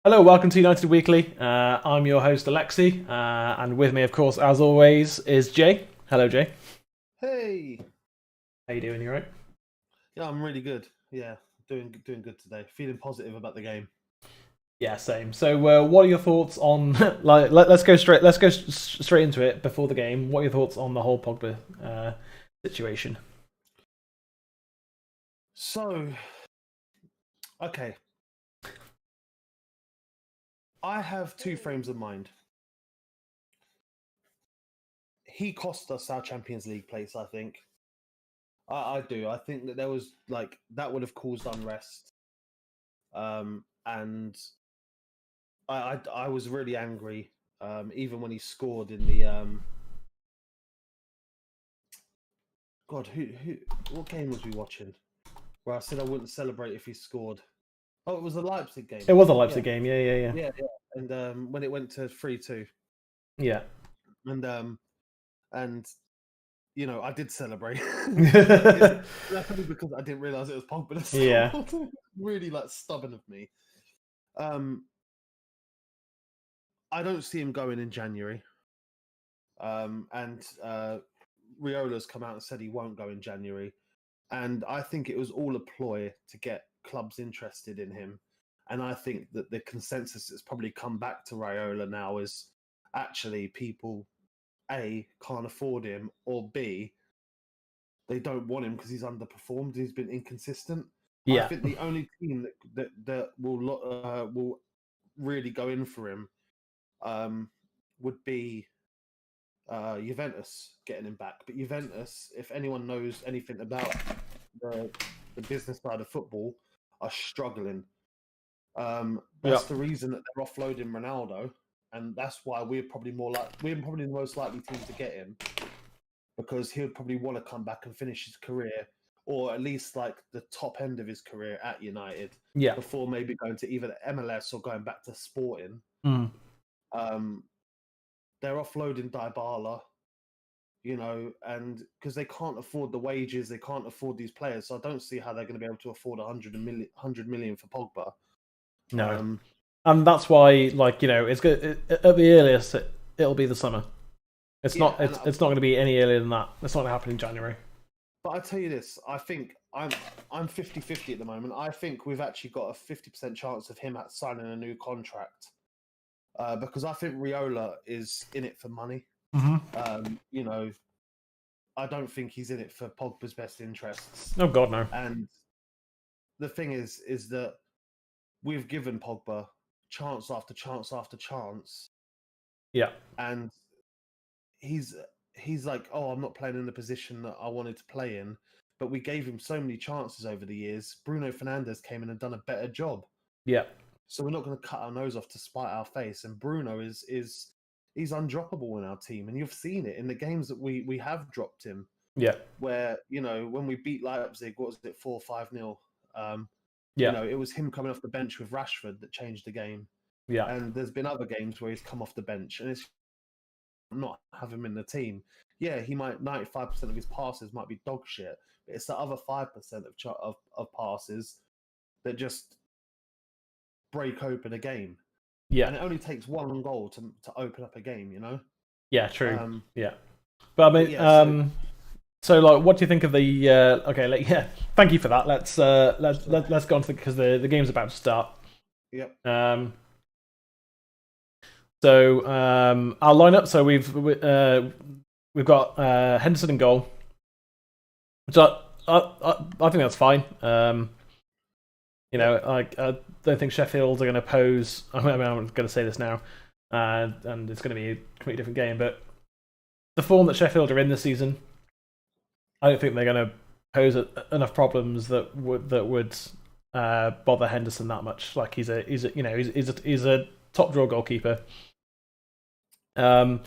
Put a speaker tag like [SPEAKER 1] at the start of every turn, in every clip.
[SPEAKER 1] Hello, welcome to United Weekly. I'm your host, Alexi, and with me, of course, as always, is Jay. Hello, Jay.
[SPEAKER 2] Hey.
[SPEAKER 1] How you doing? You alright?
[SPEAKER 2] Yeah, I'm really good. Yeah, doing good today. Feeling positive about the game.
[SPEAKER 1] Yeah, same. So, what are your thoughts on? Let's go straight into it before the game. What are your thoughts on the whole Pogba situation?
[SPEAKER 2] So, okay, I have two frames of mind. He cost us our Champions League place, I think. I do. I think that there was that would have caused unrest. And I was really angry. Even when he scored in the God, what game was we watching? Where I said I wouldn't celebrate if he scored. Oh, it was the Leipzig game.
[SPEAKER 1] It was a Leipzig game. Yeah.
[SPEAKER 2] Yeah. And when it went to 3-2.
[SPEAKER 1] Yeah.
[SPEAKER 2] And I did celebrate. That's only because I didn't realize it was Pogba that scored.
[SPEAKER 1] Yeah.
[SPEAKER 2] Really stubborn of me. I don't see him going in January. And Riola's come out and said he won't go in January. And I think it was all a ploy to get clubs interested in him. And I think that the consensus that's probably come back to Raiola now is actually people, A, can't afford him, or B, they don't want him because he's underperformed. He's been inconsistent.
[SPEAKER 1] Yeah.
[SPEAKER 2] I think the only team that will really go in for him would be Juventus getting him back. But Juventus, if anyone knows anything about the business side of football, are struggling. That's the reason that they're offloading Ronaldo, and that's why we're probably the most likely team to get him, because he would probably want to come back and finish his career, or at least the top end of his career at United, before maybe going to either the MLS or going back to Sporting. They're offloading Dybala, and because they can't afford the wages, they can't afford these players. So I don't see how they're going to be able to afford 100 million for Pogba.
[SPEAKER 1] No, and that's why, it's good at the earliest. It'll be the summer. It's not going to be any earlier than that. It's not going to happen in January.
[SPEAKER 2] But I tell you this, I think I'm 50-50 at the moment. I think we've actually got a 50% chance of him signing a new contract. Because I think Raiola is in it for money. I don't think he's in it for Pogba's best interests.
[SPEAKER 1] Oh God, no.
[SPEAKER 2] And the thing is that we've given Pogba chance after chance after chance.
[SPEAKER 1] Yeah.
[SPEAKER 2] And he's like, oh, I'm not playing in the position that I wanted to play in. But we gave him so many chances over the years. Bruno Fernandes came in and done a better job.
[SPEAKER 1] Yeah.
[SPEAKER 2] So we're not going to cut our nose off to spite our face. And Bruno he's undroppable in our team, and you've seen it in the games that we have dropped him.
[SPEAKER 1] Yeah.
[SPEAKER 2] Where when we beat Leipzig, what was it, 4-5-0? It was him coming off the bench with Rashford that changed the game.
[SPEAKER 1] Yeah.
[SPEAKER 2] And there's been other games where he's come off the bench, and it's not have him in the team. Yeah, he might 95% of his passes might be dog shit, but it's the other 5% of passes that just break open a game.
[SPEAKER 1] Yeah.
[SPEAKER 2] And it only takes one goal to open up a game,
[SPEAKER 1] Yeah, true. Yeah. But I mean, so what do you think of the okay, thank you for that. Let's go on to because the game's about to start.
[SPEAKER 2] Yep.
[SPEAKER 1] So our lineup, so we've got Henderson in goal. Which I think that's fine. I don't think Sheffield are going to pose. I'm going to say this now, and it's going to be a completely different game. But the form that Sheffield are in this season, I don't think they're going to pose enough problems that would bother Henderson that much. Like he's a top draw goalkeeper. And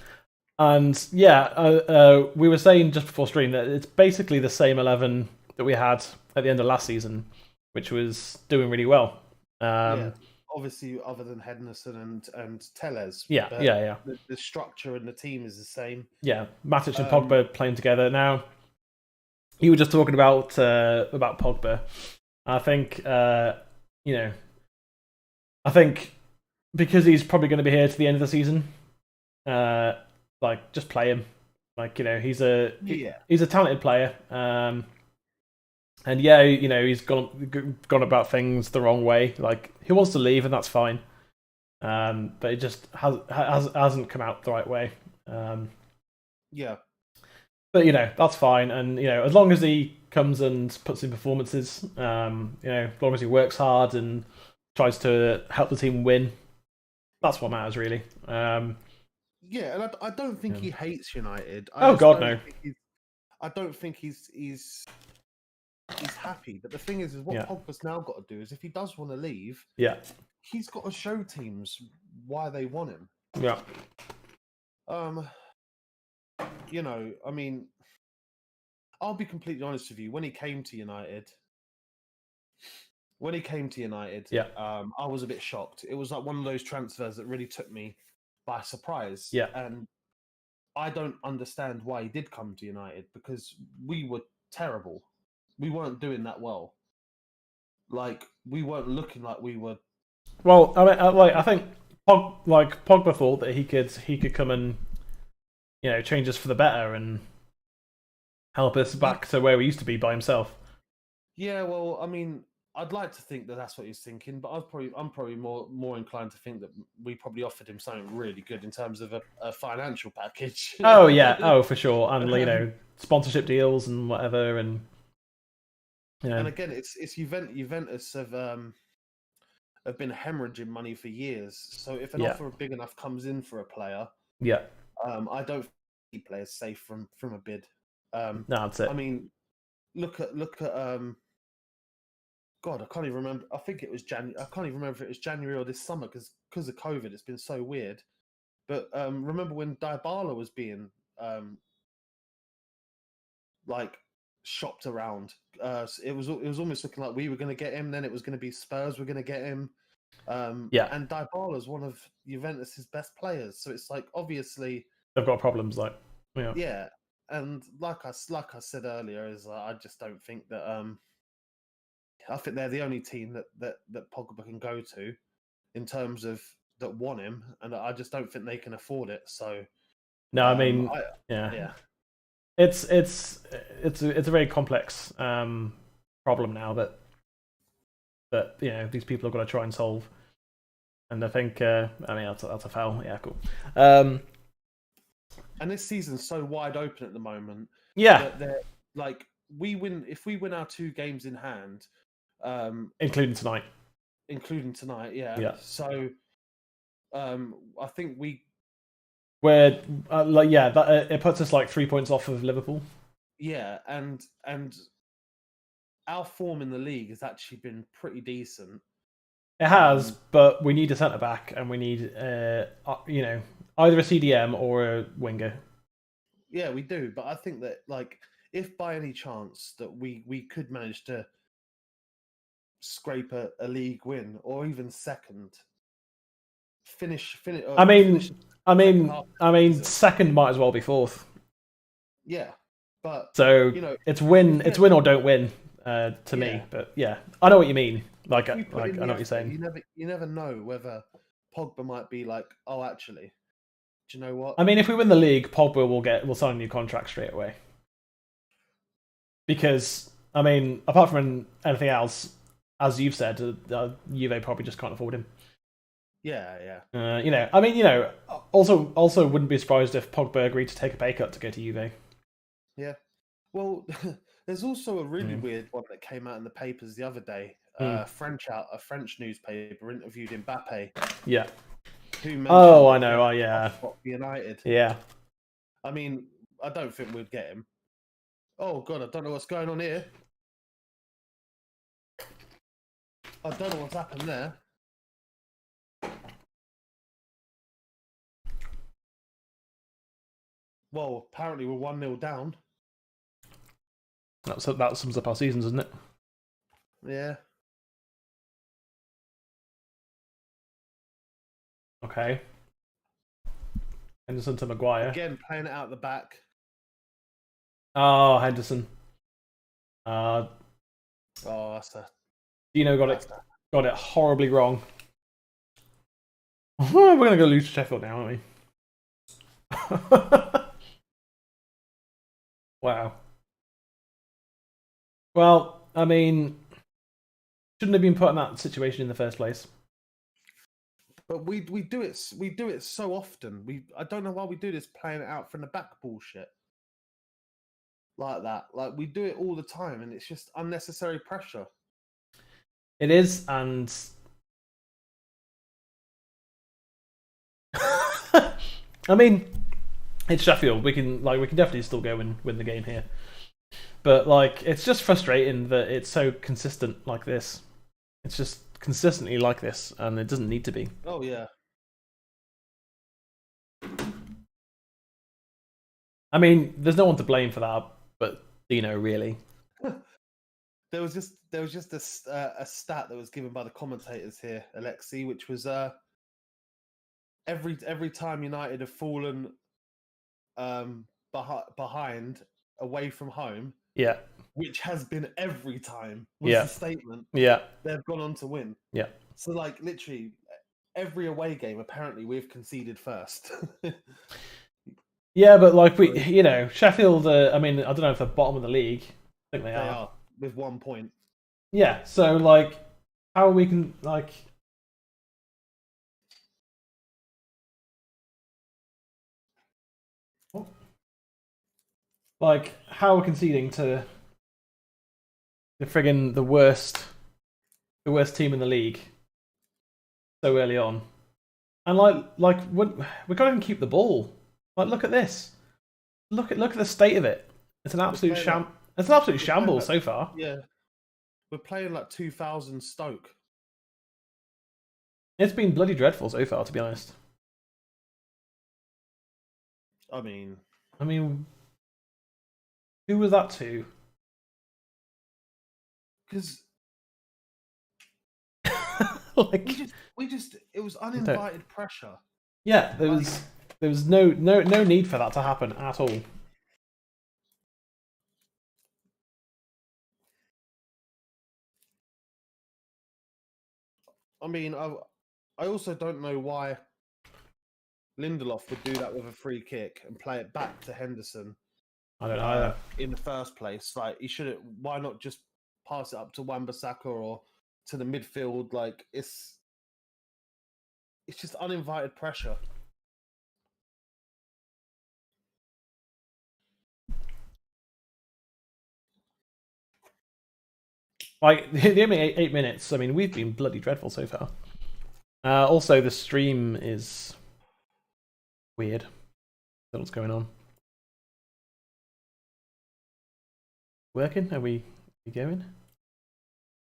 [SPEAKER 1] yeah, we were saying just before stream that it's basically the same 11 that we had at the end of last season, which was doing really well.
[SPEAKER 2] Obviously, other than Henderson and Tellez.
[SPEAKER 1] Yeah.
[SPEAKER 2] The structure and the team is the same.
[SPEAKER 1] Yeah, Matic and Pogba playing together. Now, you were just talking about Pogba. I think I think because he's probably going to be here to the end of the season. Like, just play him. Like, he's a talented player. And yeah, he's gone about things the wrong way. Like, he wants to leave, and that's fine. But it just hasn't come out the right way.
[SPEAKER 2] Yeah.
[SPEAKER 1] But that's fine, and as long as he comes and puts in performances, as long as he works hard and tries to help the team win, that's what matters, really.
[SPEAKER 2] Yeah, and I don't think he hates United.
[SPEAKER 1] Oh God, no.
[SPEAKER 2] I don't think he's happy. But the thing is what Pogba's now got to do is if he does want to leave, he's got to show teams why they want him.
[SPEAKER 1] Yeah.
[SPEAKER 2] I mean, I'll be completely honest with you. When he came to United, I was a bit shocked. It was like one of those transfers that really took me by surprise.
[SPEAKER 1] Yeah.
[SPEAKER 2] And I don't understand why he did come to United because we were terrible. We weren't doing that well. Like, we weren't looking like we were.
[SPEAKER 1] Well, I mean, I think Pogba thought that he could come and change us for the better and help us back to where we used to be by himself.
[SPEAKER 2] Yeah, well, I mean, I'd like to think that that's what he's thinking, but I'm probably more inclined to think that we probably offered him something really good in terms of a financial package.
[SPEAKER 1] Oh yeah, for sure, and sponsorship deals and whatever, and
[SPEAKER 2] and again, it's Juventus have been hemorrhaging money for years. So if an offer big enough comes in for a player, I don't think players safe from a bid.
[SPEAKER 1] No, that's it.
[SPEAKER 2] I mean, look at God, I can't even remember. I think it was January. I can't even remember if it was January or this summer because of COVID. It's been so weird. But remember when Dybala was being shopped around? It was almost looking like we were going to get him. Then it was going to be Spurs were going to get him. And Dybala is one of Juventus's best players. So it's like obviously
[SPEAKER 1] they've got problems.
[SPEAKER 2] Yeah, and like I said earlier, is I just don't think that. I think they're the only team that Pogba can go to in terms of that want him, and I just don't think they can afford it. So
[SPEAKER 1] no, I mean, it's a very complex problem now that these people have got to try and solve, and I think I mean that's a foul. Yeah, cool.
[SPEAKER 2] And this season's so wide open at the moment.
[SPEAKER 1] Yeah,
[SPEAKER 2] that like if we win our 2 games in hand.
[SPEAKER 1] Including tonight.
[SPEAKER 2] Yeah. So, I think
[SPEAKER 1] we're it puts us 3 points off of Liverpool.
[SPEAKER 2] Yeah, and our form in the league has actually been pretty decent.
[SPEAKER 1] It has, but we need a centre back, and we need either a CDM or a winger.
[SPEAKER 2] Yeah, we do, but I think that if by any chance that we could manage to scrape a league win or even second, finish. I
[SPEAKER 1] mean, second might as well be fourth.
[SPEAKER 2] Yeah, but
[SPEAKER 1] so it's win or don't win to me. But yeah, I know what you mean. I know what you're saying.
[SPEAKER 2] You never know whether Pogba might be like, oh, actually, do you know what?
[SPEAKER 1] I mean, if we win the league, Pogba will sign a new contract straight away. Because I mean, apart from anything else, as you've said, Juve probably just can't afford him.
[SPEAKER 2] Yeah.
[SPEAKER 1] I mean, also wouldn't be surprised if Pogba agreed to take a pay cut to go to Juve.
[SPEAKER 2] Yeah. Well, there's also a really weird one that came out in the papers the other day. A French newspaper interviewed Mbappe.
[SPEAKER 1] Yeah.
[SPEAKER 2] Who
[SPEAKER 1] I know. Oh, yeah.
[SPEAKER 2] United.
[SPEAKER 1] Yeah.
[SPEAKER 2] I mean, I don't think we'd get him. Oh God, I don't know what's going on here. I don't know what's happened there. Well, apparently we're 1-0 down.
[SPEAKER 1] That sums up our season, doesn't it?
[SPEAKER 2] Yeah.
[SPEAKER 1] Okay. Henderson to Maguire.
[SPEAKER 2] Again, playing it out the back.
[SPEAKER 1] Oh, Henderson.
[SPEAKER 2] That's a...
[SPEAKER 1] Dino got it horribly wrong. We're going to go lose to Sheffield now, aren't we? Wow. Well, I mean, shouldn't have been put in that situation in the first place.
[SPEAKER 2] But we do it so often. I don't know why we do this playing it out from the back bullshit like that. Like we do it all the time, and it's just unnecessary pressure.
[SPEAKER 1] It is, and I mean, it's Sheffield. We can definitely still go and win the game here. But like, it's just frustrating that it's so consistent like this. It's just consistently like this, and it doesn't need to be.
[SPEAKER 2] Oh yeah.
[SPEAKER 1] I mean, there's no one to blame for that, but Dino really.
[SPEAKER 2] There was just a stat that was given by the commentators here, Alexi, which was every time United have fallen behind away from home,
[SPEAKER 1] yeah,
[SPEAKER 2] which has been every time, was
[SPEAKER 1] yeah,
[SPEAKER 2] the statement.
[SPEAKER 1] Yeah,
[SPEAKER 2] they've gone on to win.
[SPEAKER 1] Yeah.
[SPEAKER 2] So like literally every away game, apparently we've conceded first.
[SPEAKER 1] Yeah, but like Sheffield. I mean, I don't know if they're bottom of the league. I think they are
[SPEAKER 2] with 1 point.
[SPEAKER 1] Yeah, so like, how we can like. Like, how we're conceding to the worst team in the league so early on, and we can't even keep the ball. Like, look at this. Look at the state of it. It's an absolute It's an absolute shambles so far.
[SPEAKER 2] Yeah, we're playing like 2000 Stoke.
[SPEAKER 1] It's been bloody dreadful so far, to be honest.
[SPEAKER 2] I mean,
[SPEAKER 1] who was that to?
[SPEAKER 2] Because
[SPEAKER 1] like,
[SPEAKER 2] it was uninvited pressure.
[SPEAKER 1] Yeah, there was no need for that to happen at all.
[SPEAKER 2] I mean, I also don't know why Lindelof would do that with a free kick and play it back to Henderson.
[SPEAKER 1] I don't know either.
[SPEAKER 2] In the first place, like he should have. Why not just pass it up to Wan-Bissaka or to the midfield? Like it's just uninvited pressure.
[SPEAKER 1] Like, the only 8 minutes. I mean, we've been bloody dreadful so far. Also, the stream is weird. I don't know what's going on. Working? Are we going?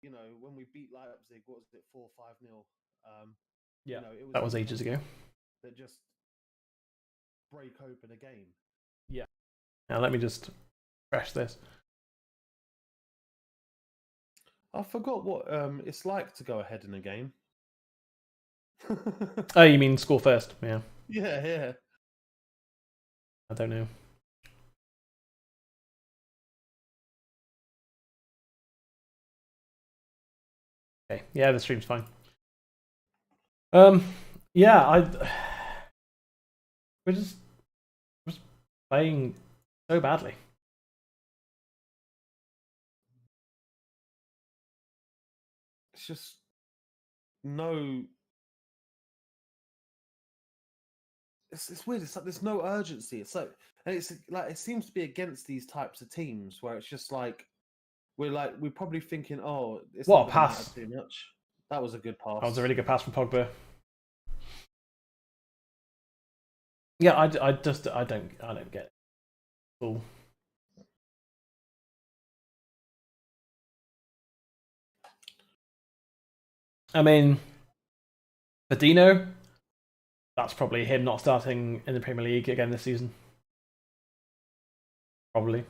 [SPEAKER 2] You know, when we beat Leipzig, what was it, 4-5-0?
[SPEAKER 1] Yeah, that was ages ago.
[SPEAKER 2] That just break open a game.
[SPEAKER 1] Yeah. Now let me just crash this.
[SPEAKER 2] I forgot what it's like to go ahead in a game.
[SPEAKER 1] Oh, you mean score first? Yeah.
[SPEAKER 2] Yeah.
[SPEAKER 1] I don't know. Okay. Yeah, the stream's fine. Yeah, we're just playing so badly.
[SPEAKER 2] It's just no. It's weird. It's like there's no urgency. It's like, and it's like it seems to be against these types of teams where it's just like we're probably thinking, oh, it's
[SPEAKER 1] what
[SPEAKER 2] not
[SPEAKER 1] a pass!
[SPEAKER 2] Too much. That was a good pass.
[SPEAKER 1] That was a really good pass from Pogba. Yeah, I don't get it. Cool. I mean, for Dino, that's probably him not starting in the Premier League again this season. Probably.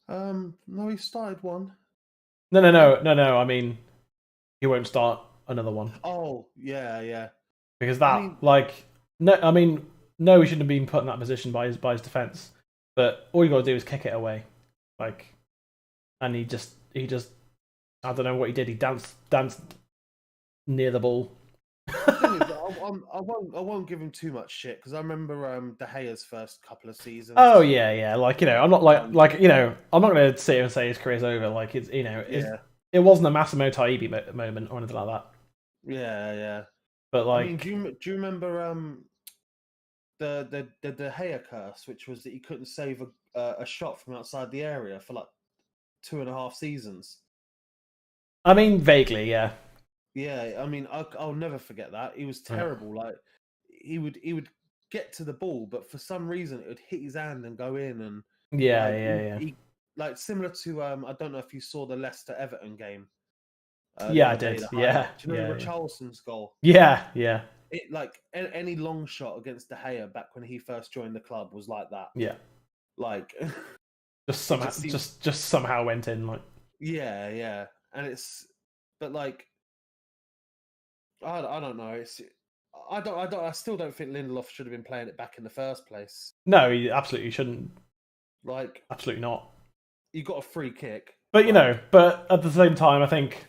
[SPEAKER 2] No, he started one.
[SPEAKER 1] No. I mean, he won't start another one.
[SPEAKER 2] Oh, yeah.
[SPEAKER 1] Because no, he shouldn't have been put in that position by his defense. But all you got to do is kick it away, and he just I don't know what he did. He danced near the ball.
[SPEAKER 2] The thing is, I won't give him too much shit because I remember De Gea's first couple of seasons.
[SPEAKER 1] Oh yeah. Like I'm not like I'm not going to sit here and say his career's over. Like it's it wasn't a Massimo Taibbi moment or anything like that.
[SPEAKER 2] Yeah.
[SPEAKER 1] But like,
[SPEAKER 2] I mean, do you remember the De Gea curse, which was that he couldn't save a shot from outside the area for like 2.5 seasons?
[SPEAKER 1] I mean, vaguely, yeah.
[SPEAKER 2] Yeah, I mean, I'll never forget that. He was terrible. Like he would get to the ball, but for some reason it would hit his hand and go in. And
[SPEAKER 1] yeah.
[SPEAKER 2] Like similar to I don't know if you saw the Leicester Everton game.
[SPEAKER 1] Yeah, I did. Yeah.
[SPEAKER 2] Do you remember Richarlison's goal?
[SPEAKER 1] Yeah.
[SPEAKER 2] It like any long shot against De Gea back when he first joined the club was like that.
[SPEAKER 1] Yeah.
[SPEAKER 2] Like
[SPEAKER 1] just somehow went in. Like
[SPEAKER 2] yeah, and but like I don't know. I still don't think Lindelof should have been playing it back in the first place.
[SPEAKER 1] No, he absolutely shouldn't.
[SPEAKER 2] Like
[SPEAKER 1] absolutely not.
[SPEAKER 2] You got a free kick,
[SPEAKER 1] but but at the same time, I think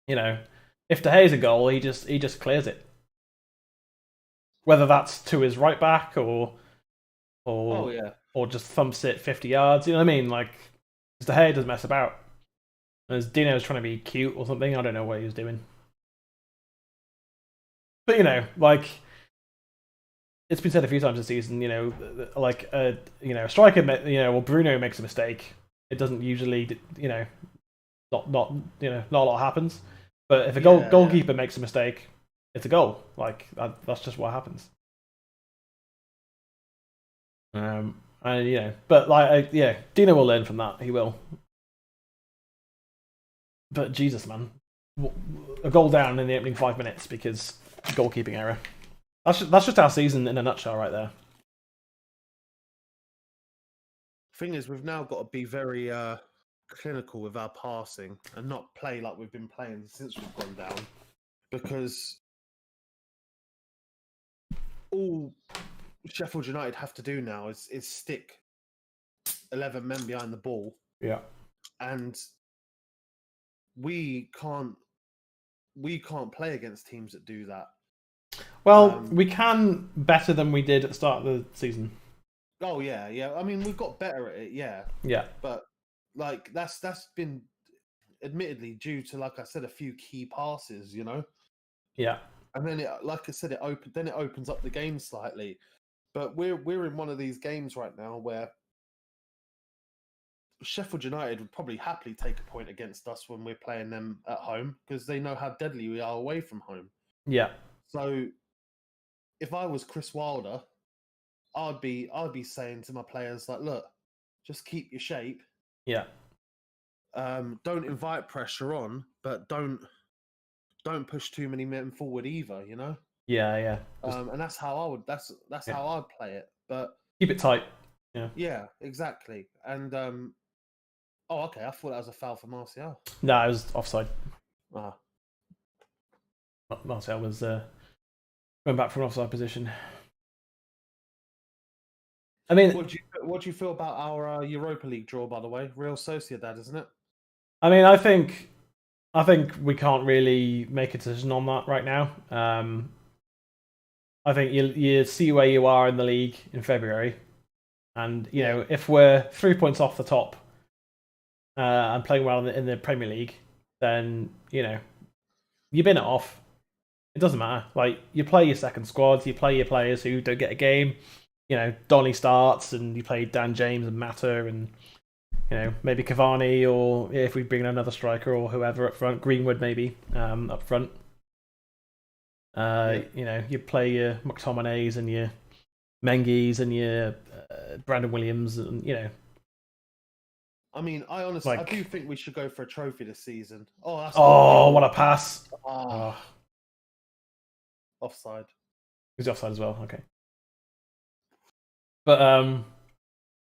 [SPEAKER 1] if De Gea's a goal, he just clears it. Whether that's to his right back or just thumps it 50 yards, you know what I mean? Like De Gea doesn't mess about. As Dino was trying to be cute or something, I don't know what he was doing. But like it's been said a few times this season, like a striker, or Bruno makes a mistake, it doesn't usually, not a lot happens. But if a goalkeeper makes a mistake, it's a goal. Like that's just what happens. And but like Dino will learn from that. He will. But Jesus, man, a goal down in the opening 5 minutes because goalkeeping error. That's just our season in a nutshell, right there.
[SPEAKER 2] Thing is, we've now got to be very clinical with our passing and not play like we've been playing since we've gone down, because all Sheffield United have to do now is stick 11 men behind the ball.
[SPEAKER 1] Yeah,
[SPEAKER 2] and we can't play against teams that do that.
[SPEAKER 1] Well, we can better than we did at the start of the season.
[SPEAKER 2] Oh yeah. I mean, we've got better at it, yeah. But like that's been admittedly due to, like I said, a few key passes,
[SPEAKER 1] Yeah.
[SPEAKER 2] And then like I said, it opens up the game slightly. But we're in one of these games right now where Sheffield United would probably happily take a point against us when we're playing them at home because they know how deadly we are away from home.
[SPEAKER 1] Yeah.
[SPEAKER 2] So if I was Chris Wilder, I'd be saying to my players like, look, just keep your shape.
[SPEAKER 1] Yeah.
[SPEAKER 2] Don't invite pressure on, but don't push too many men forward either.
[SPEAKER 1] Yeah.
[SPEAKER 2] And that's how I would. That's how I'd play it. But
[SPEAKER 1] keep it tight. Yeah.
[SPEAKER 2] Yeah, exactly. And oh, okay. I thought that was a foul for Martial.
[SPEAKER 1] No, it was offside.
[SPEAKER 2] Ah.
[SPEAKER 1] Martial was went back from an offside position. I mean,
[SPEAKER 2] what do you feel about our Europa League draw? By the way, Real Sociedad, isn't it?
[SPEAKER 1] I mean, I think we can't really make a decision on that right now. I think you see where you are in the league in February, and if we're 3 points off the top and playing well in the Premier League, then you bin it off. It doesn't matter. Like, you play your second squads, you play your players who don't get a game. Donny starts, and you play Dan James and Mata, and maybe Cavani, or if we bring in another striker or whoever up front, Greenwood maybe up front. You play your McTominays and your Mengies and your Brandon Williams, and
[SPEAKER 2] I mean, I honestly, I do think we should go for a trophy this season.
[SPEAKER 1] Oh, what a pass! Oh.
[SPEAKER 2] Offside.
[SPEAKER 1] He's offside as well. Okay. But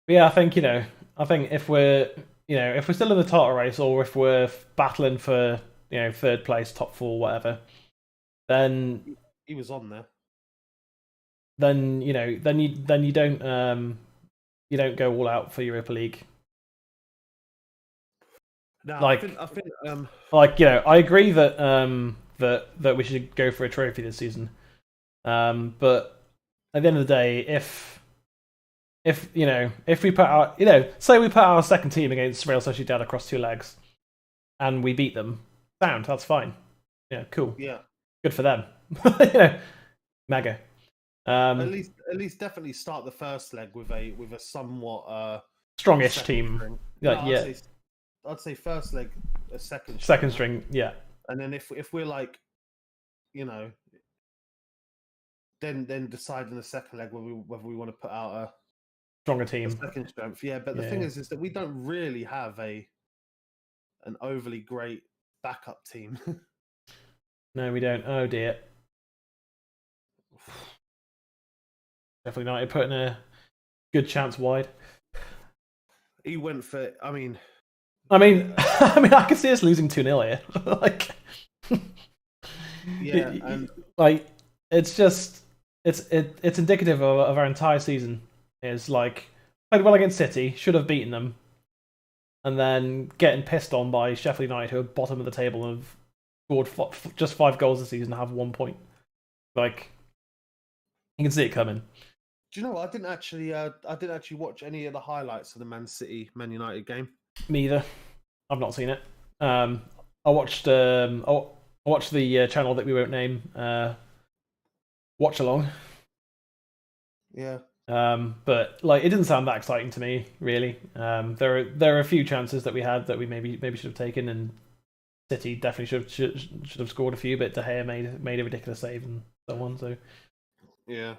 [SPEAKER 1] yeah, I think if we're still in the title race, or if we're battling for third place, top four, whatever, then
[SPEAKER 2] he was on there.
[SPEAKER 1] Then you don't go all out for Europa League.
[SPEAKER 2] No,
[SPEAKER 1] like,
[SPEAKER 2] I think
[SPEAKER 1] I agree that that we should go for a trophy this season. But at the end of the day, if we put our say we put our second team against Real Sociedad across 2 legs, and we beat them, that's fine. Yeah, cool.
[SPEAKER 2] Yeah,
[SPEAKER 1] good for them. Mega.
[SPEAKER 2] at least definitely start the first leg with a somewhat
[SPEAKER 1] strongish team.
[SPEAKER 2] I'd say first leg a second
[SPEAKER 1] string, yeah.
[SPEAKER 2] And then if we're like, then decide in the second leg whether we want to put out a
[SPEAKER 1] stronger team,
[SPEAKER 2] second strength. Yeah, but the thing is that we don't really have an overly great backup team.
[SPEAKER 1] No, we don't. Oh dear. Definitely not. Putting a good chance wide.
[SPEAKER 2] He went for. I mean,
[SPEAKER 1] I can see us losing 2-0 here. Like,
[SPEAKER 2] yeah, and
[SPEAKER 1] like it's just it's indicative of our entire season. Is like played well against City, should have beaten them, and then getting pissed on by Sheffield United, who are bottom of the table and have scored just 5 goals this season and have 1 point. Like, you can see it coming.
[SPEAKER 2] Do you know what? I didn't actually watch any of the highlights of the Man United game.
[SPEAKER 1] Me either. I've not seen it. I watched the channel that we won't name. WATCHALONG.
[SPEAKER 2] Yeah.
[SPEAKER 1] But like, it didn't sound that exciting to me, really. There are a few chances that we had that we maybe should have taken, and City definitely should have scored a few. But De Gea made a ridiculous save and so on. So
[SPEAKER 2] yeah.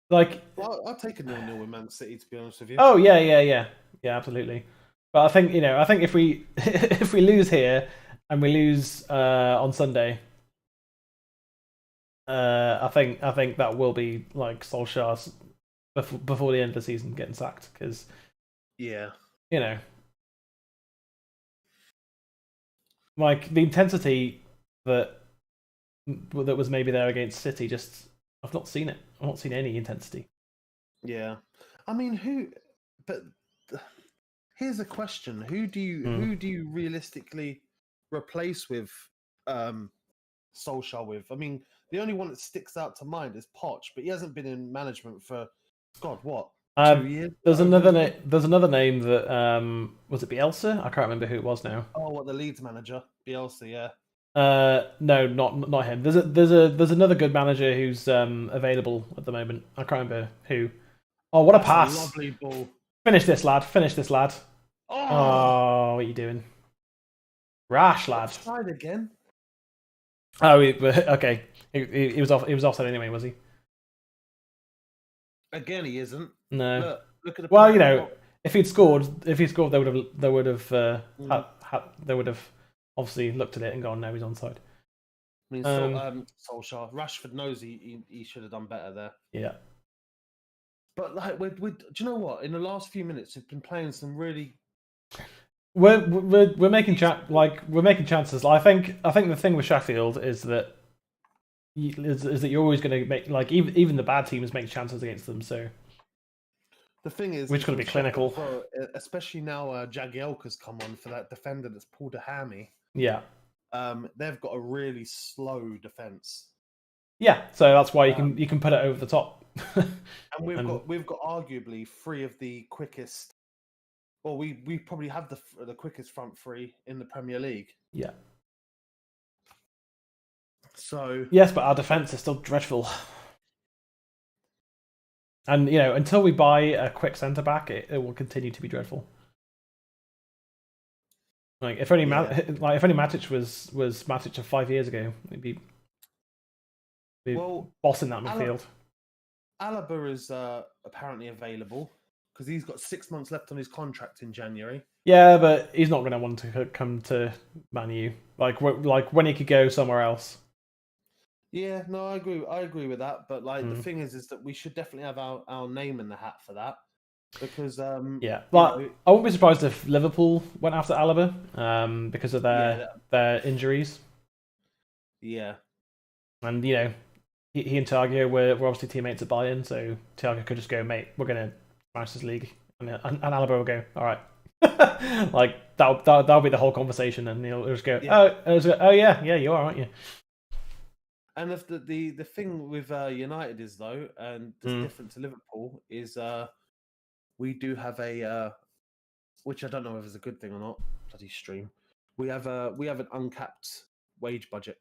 [SPEAKER 1] Like,
[SPEAKER 2] well, I'll take a 0-0 with Man City, to be honest with you.
[SPEAKER 1] Oh yeah, absolutely. But I think if we if we lose here and we lose on Sunday, I think that will be like Solskjaer's before the end of the season getting sacked, because like the intensity that was maybe there against City, just I've not seen it. I've not seen any intensity.
[SPEAKER 2] Yeah, I mean, but here's a question: who do you realistically replace with Solskjaer with? I mean, the only one that sticks out to mind is Poch, but he hasn't been in management for 2 years.
[SPEAKER 1] There's another name that was it Bielsa? I can't remember who it was now.
[SPEAKER 2] Oh, what, the Leeds manager, Bielsa? Yeah.
[SPEAKER 1] No, not him. There's another good manager who's available at the moment. I can't remember who. Oh, what a pass!
[SPEAKER 2] Lovely ball.
[SPEAKER 1] Finish this, lad. Oh, what are you doing? Rash, lad.
[SPEAKER 2] Tried again.
[SPEAKER 1] Oh, okay. He was off. He was offside anyway, was he?
[SPEAKER 2] Again, he isn't.
[SPEAKER 1] No.
[SPEAKER 2] Look at the.
[SPEAKER 1] Well, if he'd scored, they would have obviously looked at it and gone, no, he's onside.
[SPEAKER 2] I mean, Solskjaer, Rashford knows he should have done better there.
[SPEAKER 1] Yeah.
[SPEAKER 2] But like, do you know what? In the last few minutes, we've been playing some really.
[SPEAKER 1] We're making chances. I think the thing with Sheffield is that you're always going to make, like, even the bad teams make chances against them. So
[SPEAKER 2] the thing is,
[SPEAKER 1] we're just going to be clinical,
[SPEAKER 2] especially now. Jagielka's come on for that defender that's pulled a hammy.
[SPEAKER 1] Yeah.
[SPEAKER 2] They've got a really slow defense.
[SPEAKER 1] Yeah, so that's why you can put it over the top.
[SPEAKER 2] And we've got arguably 3 of the quickest. Well, we probably have the quickest front 3 in the Premier League.
[SPEAKER 1] Yeah.
[SPEAKER 2] So
[SPEAKER 1] yes, but our defense is still dreadful. And until we buy a quick centre back, it will continue to be dreadful. Like if only Matic was Matic of 5 years ago, we'd be bossing that midfield.
[SPEAKER 2] Alaba is apparently available because he's got 6 months left on his contract in January.
[SPEAKER 1] Yeah, but he's not going to want to come to Man U. Like when he could go somewhere else.
[SPEAKER 2] Yeah, no, I agree with that. But like the thing is that we should definitely have our name in the hat for that. Because I wouldn't be surprised if Liverpool went after Alaba because of their injuries. Yeah,
[SPEAKER 1] and he and Thiago were obviously teammates at Bayern, so Thiago could just go, mate, we're gonna smash this league, and Alaba will go, all right, like that'll be the whole conversation, and he'll just go, oh yeah, you are, aren't you?
[SPEAKER 2] And if the thing with United is though, and it's different to Liverpool, is we do have a which I don't know if it's a good thing or not. Bloody stream. We have an uncapped wage budget.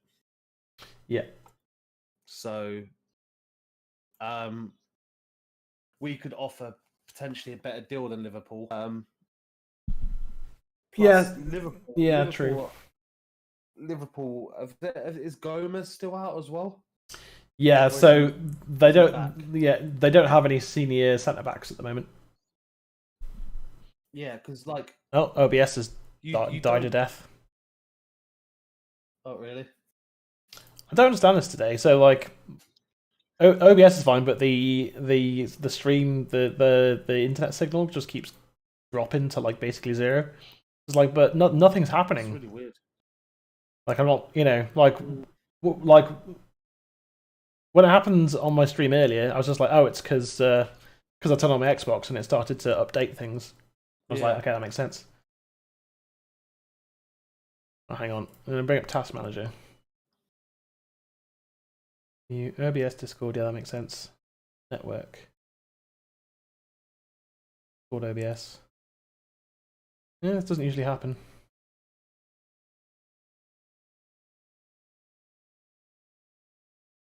[SPEAKER 1] Yeah.
[SPEAKER 2] So, we could offer potentially a better deal than Liverpool.
[SPEAKER 1] Yeah.
[SPEAKER 2] Liverpool.
[SPEAKER 1] Yeah.
[SPEAKER 2] Liverpool,
[SPEAKER 1] True.
[SPEAKER 2] Liverpool. Is Gomez still out as well?
[SPEAKER 1] Yeah. So they don't. Yeah, they don't have any senior centre backs at the moment.
[SPEAKER 2] Yeah, because like
[SPEAKER 1] OBS has died a death.
[SPEAKER 2] Oh really?
[SPEAKER 1] I don't understand this today. So like, OBS is fine, but the stream, the internet signal just keeps dropping to like basically zero. It's like, but nothing's happening.
[SPEAKER 2] It's really weird.
[SPEAKER 1] Like I'm not, like when it happened on my stream earlier, I was just like, oh, it's because I turned on my Xbox and it started to update things. I was like, okay, that makes sense. Oh, hang on, I'm gonna bring up Task Manager. OBS, Discord, yeah, that makes sense. Network. Discord, OBS. Yeah, this doesn't usually happen.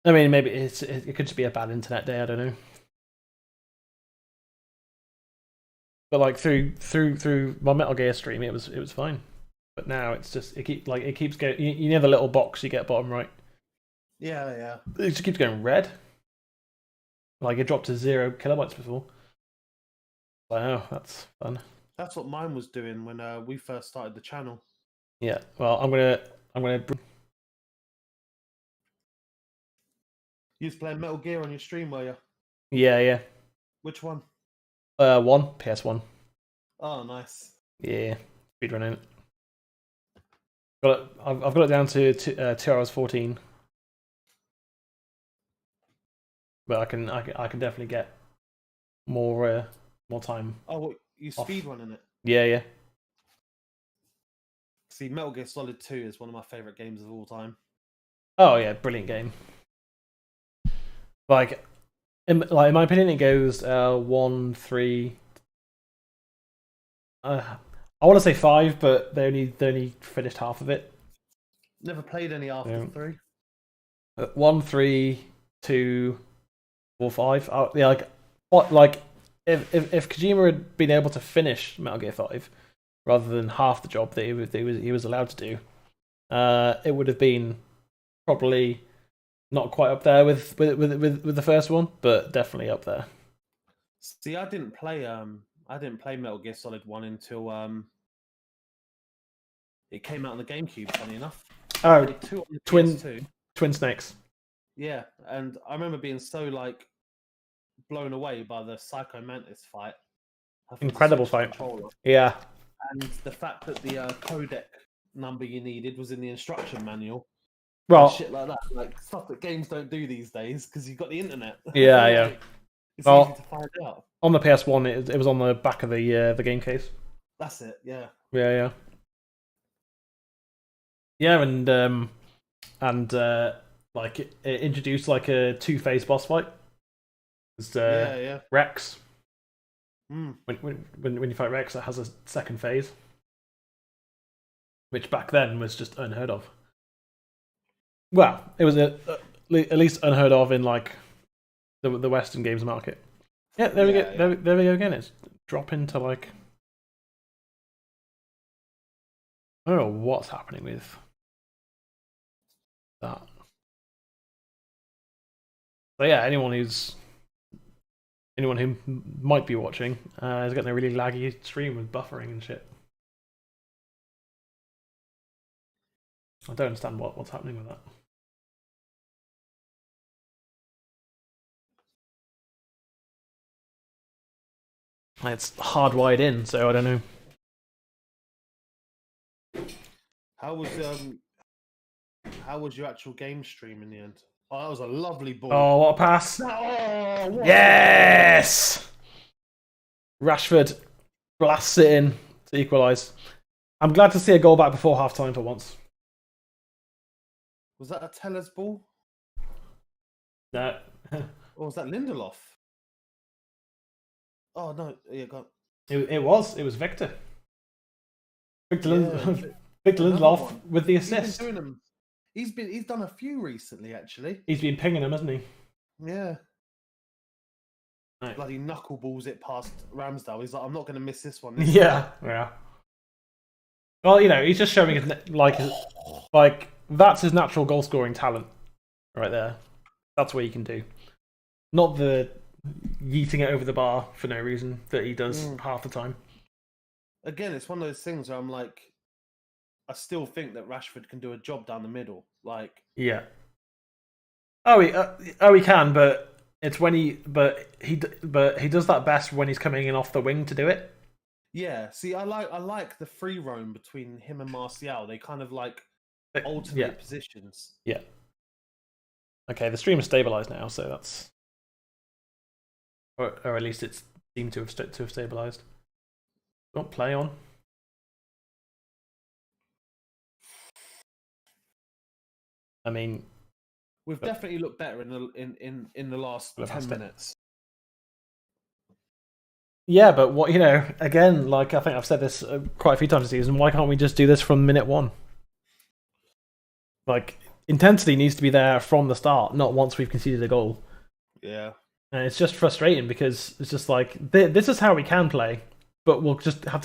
[SPEAKER 1] I mean, maybe it could just be a bad internet day. I don't know. But like through my Metal Gear stream, it was fine. But now it's just it keeps going. You know the little box you get bottom right.
[SPEAKER 2] Yeah.
[SPEAKER 1] It just keeps going red. Like it dropped to 0 kilobytes before. Wow, that's fun.
[SPEAKER 2] That's what mine was doing when we first started the channel.
[SPEAKER 1] Yeah. Well, I'm gonna.
[SPEAKER 2] You was playing Metal Gear on your stream, were you?
[SPEAKER 1] Yeah.
[SPEAKER 2] Which one?
[SPEAKER 1] PS1.
[SPEAKER 2] Oh, nice.
[SPEAKER 1] Yeah, speedrunning it. I've got it down to 2 hours 14. But I can definitely get more time.
[SPEAKER 2] Oh, you speedrunning it?
[SPEAKER 1] Yeah.
[SPEAKER 2] See, Metal Gear Solid 2 is one of my favorite games of all time.
[SPEAKER 1] Oh yeah, brilliant game. Like, in my opinion, it goes 1, 3. I want to say 5, but they only finished half of it.
[SPEAKER 2] Never played any after 3.
[SPEAKER 1] 1, 3, 2, 4, 5. Yeah, like what? Like if Kojima had been able to finish Metal Gear 5 rather than half the job that he was allowed to do, it would have been probably not quite up there with the first one, but definitely up there.
[SPEAKER 2] See, I didn't play Metal Gear Solid 1 until it came out on the GameCube, funny enough.
[SPEAKER 1] Oh,
[SPEAKER 2] 2 on the
[SPEAKER 1] Twin Snakes.
[SPEAKER 2] Yeah, and I remember being so like blown away by the Psycho Mantis fight.
[SPEAKER 1] Incredible fight. Yeah.
[SPEAKER 2] And the fact that the codec number you needed was in the instruction manual.
[SPEAKER 1] Well,
[SPEAKER 2] shit like that, like stuff that games don't do these days because you've got the internet.
[SPEAKER 1] Yeah.
[SPEAKER 2] It's easy to find out.
[SPEAKER 1] On the PS1, it was on the back of the game case.
[SPEAKER 2] That's it. Yeah.
[SPEAKER 1] Yeah. Yeah, and like it introduced like a 2-phase boss fight.
[SPEAKER 2] Yeah.
[SPEAKER 1] Rex.
[SPEAKER 2] Mm.
[SPEAKER 1] When you fight Rex, it has a second phase, which back then was just unheard of. Well, it was at least unheard of in like the Western games market. Yeah, there we go. Yeah. There we go again. It's dropping to like I don't know what's happening with that. But yeah, anyone who might be watching is getting a really laggy stream with buffering and shit. I don't understand what's happening with that. It's hardwired in, so I don't know.
[SPEAKER 2] How was your actual game stream in the end? Oh, that was a lovely ball.
[SPEAKER 1] Oh, what a pass!
[SPEAKER 2] Oh,
[SPEAKER 1] yes! Rashford blasts it in to equalise. I'm glad to see a goal back before half time for once.
[SPEAKER 2] Was that a Teller's ball?
[SPEAKER 1] No.
[SPEAKER 2] Or was that Lindelof? Oh no, yeah, go on.
[SPEAKER 1] It was Victor. Victor
[SPEAKER 2] Another
[SPEAKER 1] Lindelof
[SPEAKER 2] one.
[SPEAKER 1] with the
[SPEAKER 2] He's been
[SPEAKER 1] assist.
[SPEAKER 2] doing them. He's done a few recently, actually.
[SPEAKER 1] He's been pinging them, hasn't he?
[SPEAKER 2] Yeah.
[SPEAKER 1] Right.
[SPEAKER 2] Bloody knuckleballs it past Ramsdale. He's like, I'm not going to miss this one.
[SPEAKER 1] Yeah. Well, he's just showing his like that's his natural goal scoring talent, right there. That's what he can do. Not the yeeting it over the bar for no reason that he does half the time.
[SPEAKER 2] Again, it's one of those things where I'm like, I still think that Rashford can do a job down the middle. Like,
[SPEAKER 1] yeah. He can, but it's when he does that best when he's coming in off the wing to do it.
[SPEAKER 2] Yeah. See, I like the free roam between him and Martial. They kind of like alternate positions.
[SPEAKER 1] Yeah. Okay, the stream is stabilized now, so that's, or at least it's seemed to have stabilized. Don't play on. I mean,
[SPEAKER 2] we've definitely looked better in the last 10 minutes.
[SPEAKER 1] Yeah, but what again, like I think I've said this quite a few times this season. Why can't we just do this from minute 1? Like intensity needs to be there from the start, not once we've conceded a goal.
[SPEAKER 2] Yeah,
[SPEAKER 1] and it's just frustrating because it's just like this is how we can play, but we'll just have